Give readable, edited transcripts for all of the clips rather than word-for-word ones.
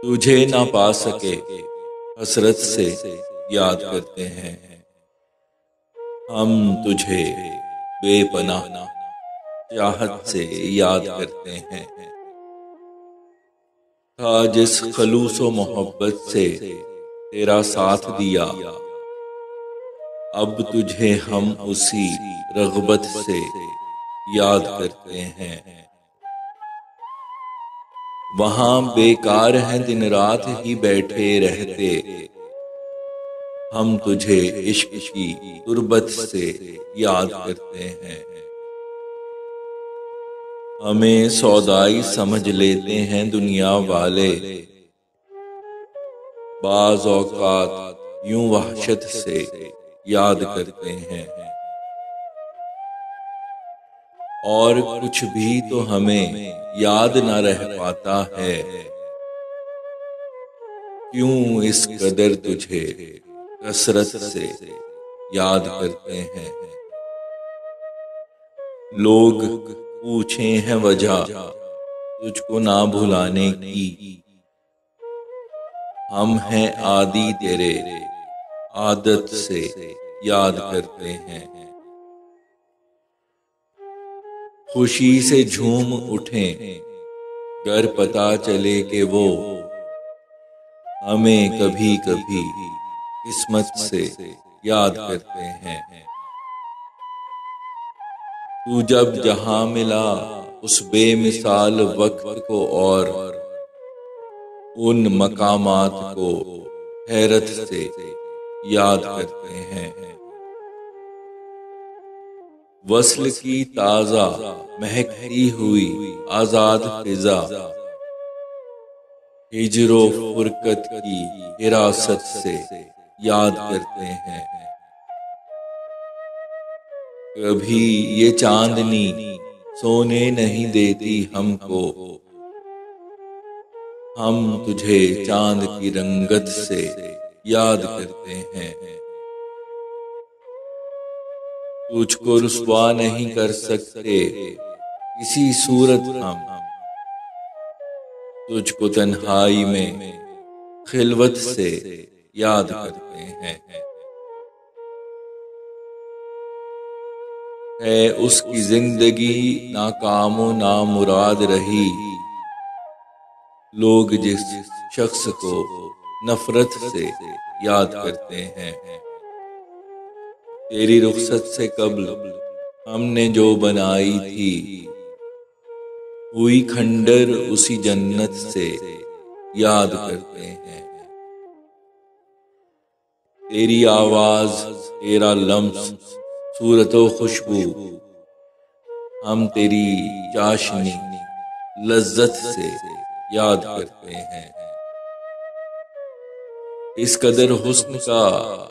तुझे ना पा सके हसरत से याद करते हैं हम तुझे बेपनाह चाहत से याद करते हैं। था जिस खलूस व मोहब्बत से तेरा साथ दिया, अब तुझे हम उसी रग़बत से याद करते हैं। वहाँ बेकार हैं दिन रात ही बैठे रहते, हम तुझे इश्क की तुरबत से याद करते हैं। हमें सौदाई समझ लेते हैं दुनिया वाले, बाज़ औक़ात यूं वहशत से याद करते हैं। और कुछ भी तो हमें याद न रह पाता है, क्यों इस कदर तुझे कसरत से याद करते हैं। लोग पूछे हैं वजह तुझको ना भुलाने की, हम हैं आदी तेरे आदत से याद करते हैं। खुशी से झूम उठें गर पता चले कि वो हमें कभी कभी किस्मत से याद करते हैं। तू जब जहां मिला उस बेमिसाल वक्त को और उन मकामात को हैरत से याद करते हैं। वस्ल की ताज़ा महकती हुई आज़ाद फिज़ा, हिजरो फुरकत की हिरासत से याद करते हैं। कभी ये चांदनी सोने नहीं देती हमको, हम तुझे चांद की रंगत से याद करते हैं। तुझको रुस्वा नहीं कर सकते किसी सूरत हम, तुझको तन्हाई में खिलवत से याद करते हैं। है उसकी जिंदगी नाकामो नामुराद रही, लोग जिस शख्स को नफरत से याद करते हैं। तेरी रुखसत से कब्ल हमने जो बनाई थी, हुई खंडर उसी जन्नत से याद करते हैं। तेरी आवाज तेरा लम्स सूरतो खुशबू, हम तेरी चाशनी लज्जत से याद करते हैं। इस कदर हुस्न का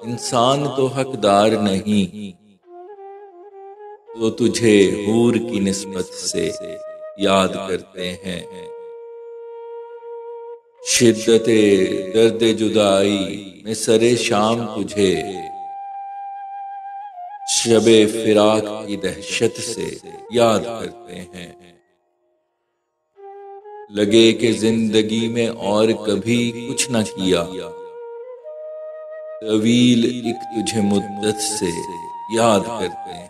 इंसान तो हकदार नहीं, तो तुझे हूर की निस्बत से याद करते हैं। शिद्दते दर्द जुदाई में सरे शाम तुझे, शबे फिराक की दहशत से याद करते हैं। लगे कि जिंदगी में और कभी कुछ न किया, तवील एक तुझे मुद्दत से याद करते हैं।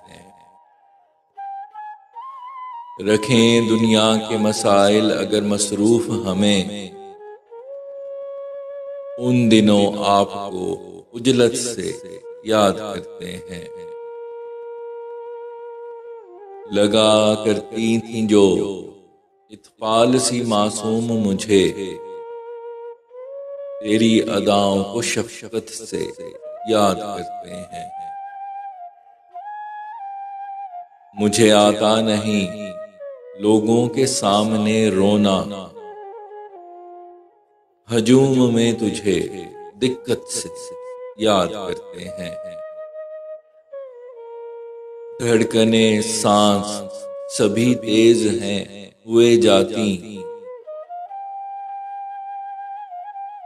रखें दुनिया के मसाइल अगर मसरूफ हमें, उन दिनों आपको उजलत से याद करते हैं। लगा करती थी जो इत्फाल सी मासूम मुझे, तेरी अदाओं को शफकत से याद करते हैं। मुझे आता नहीं लोगों के सामने रोना, हजूम में तुझे दिक्कत से याद करते हैं। धड़कने सांस सभी तेज हैं हुए जाती,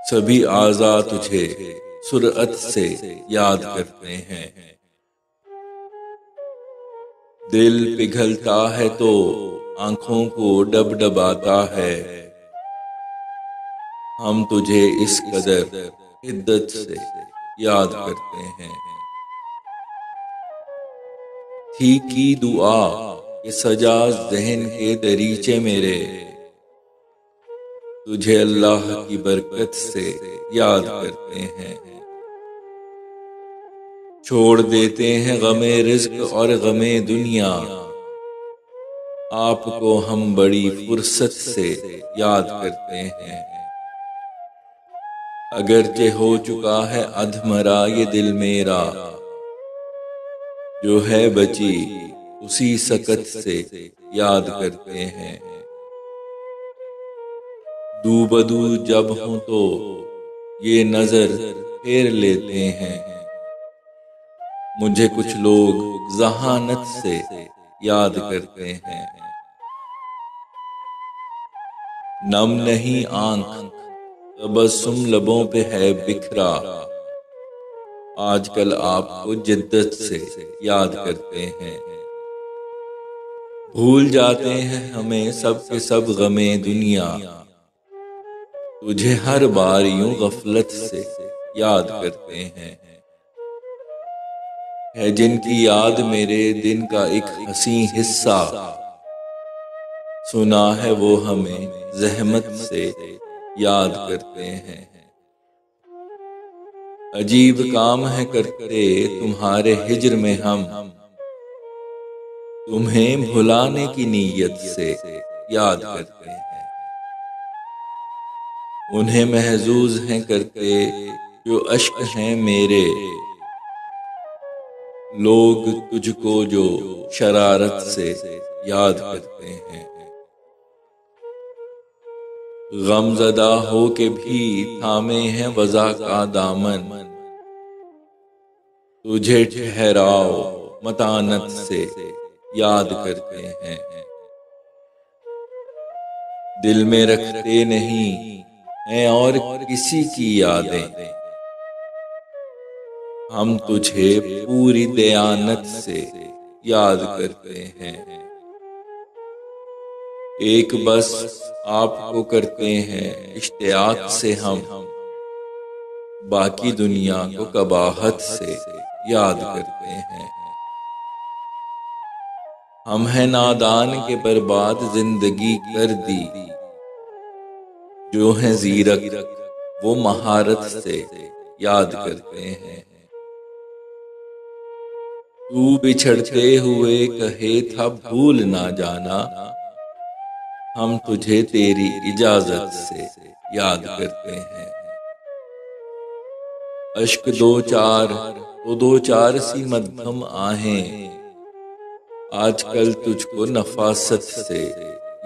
सभी आज़ा तुझे सुरअत से याद करते हैं। दिल पिघलता है तो आंखों को डबडबाता है, हम तुझे इस कदर हिद्दत से याद करते हैं। थी की दुआ कि सजा ज़हन के दरीचे मेरे, तुझे अल्लाह की बरकत से याद करते हैं। छोड़ देते हैं गमे रिज़्क़ और गमे दुनिया, आपको हम बड़ी फुर्सत से याद करते हैं। अगरचे हो चुका है अधमरा ये दिल मेरा, जो है बची उसी सकत से याद करते हैं। दू बदू जब हूं तो ये नजर फेर लेते हैं, मुझे कुछ लोग जहानत से याद करते हैं। नम नहीं आंख तबस्सुम लबों पे है बिखरा, आजकल आपको जिद्दत से याद करते हैं। भूल जाते हैं हमें सब के सब गमे दुनिया, तुझे हर बार यूं गफलत से याद करते हैं। है जिनकी याद मेरे दिन का एक हसी हिस्सा, सुना है वो हमें जहमत से याद करते हैं। अजीब काम है करते तुम्हारे हिज्र में हम, तुम्हें भुलाने की नीयत से याद करते हैं। उन्हें महजूज हैं करते जो अश्क हैं मेरे, लोग तुझको जो शरारत से याद करते हैं। गमज़दा हो के भी थामे हैं वज़ा का दामन, तुझे ठहराओ मतानत से याद करते हैं। दिल में रखते नहीं हैं और किसी की यादें, हम तुझे पूरी दयानत से याद करते हैं। एक बस आपको करते हैं इश्तियाक से हम, बाकी दुनिया को कबाहत से याद करते हैं। हम हैं नादान के बर्बाद जिंदगी कर दी, जो है ज़ीरक वो महारत से याद करते हैं। तू बिछड़ते हुए कहे था भूल ना जाना, हम तुझे तेरी इजाजत से याद करते हैं। अश्क दो चार तो दो चार सी मध्यम आहें, आजकल तुझको नफासत से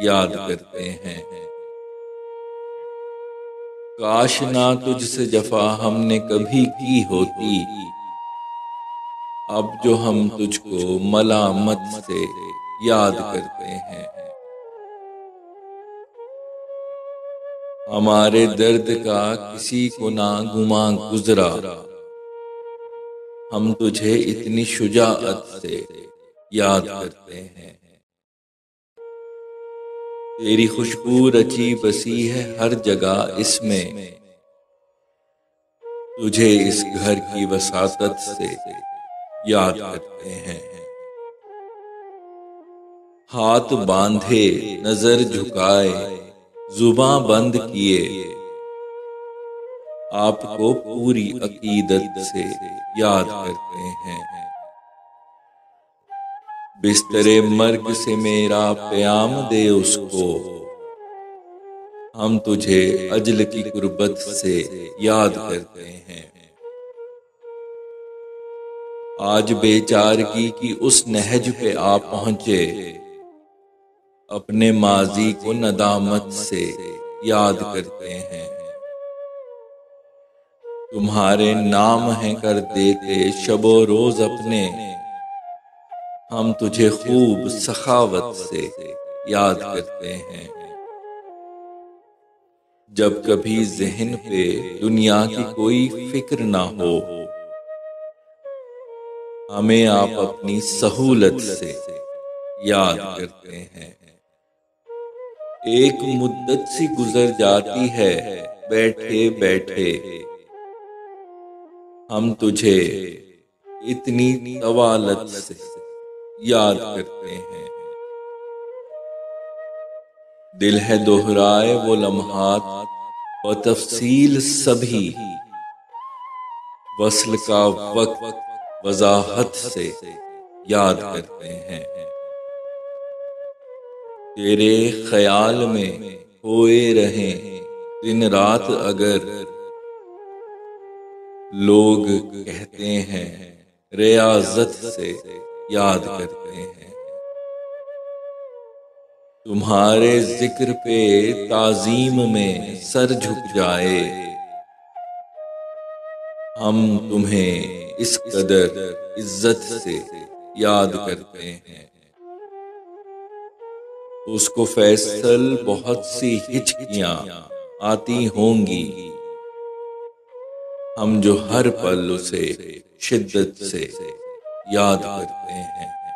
याद करते हैं। काश ना तुझसे जफा हमने कभी की होती, अब जो हम तुझको मलामत से याद करते हैं। हमारे दर्द का किसी को ना गुमा गुजरा, हम तुझे इतनी शुजाअत से याद करते हैं। तेरी खुशबू रची बसी है हर जगह इसमें, तुझे इस घर की वसातत से याद करते हैं। हाथ बांधे नजर झुकाए जुबां बंद किए, आपको पूरी अकीदत से याद करते हैं। बिस्तरे मर्ग से मेरा प्याम दे उसको, हम तुझे अजल की कुर्बत से याद करते हैं। आज बेचारगी की उस नहज पे आ पहुंचे, अपने माजी को नदामत से याद करते हैं। तुम्हारे नाम हैं कर देते शबो रोज अपने, हम तुझे खूब सखावत से याद करते हैं। जब कभी ज़हन पे दुनिया की कोई फिक्र ना हो, हमें आप अपनी सहूलत से याद करते हैं। एक मुद्दत सी गुजर जाती है बैठे बैठे हम तुझे इतनी तवालत से याद करते हैं। दिल है दोहराए वो लम्हात व तफसील सभी, वस्ल का वक्त वजाहत से याद करते हैं। तेरे ख्याल में खोए रहें दिन रात अगर, लोग कहते हैं रियाजत से याद करते हैं। तुम्हारे जिक्र पे ताजीम में सर झुक जाए, हम तुम्हें इस कदर इज्जत से याद करते हैं। उसको फैसल बहुत सी हिचकियां आती होंगी, हम जो हर पल उसे शिद्दत से याद करते हैं।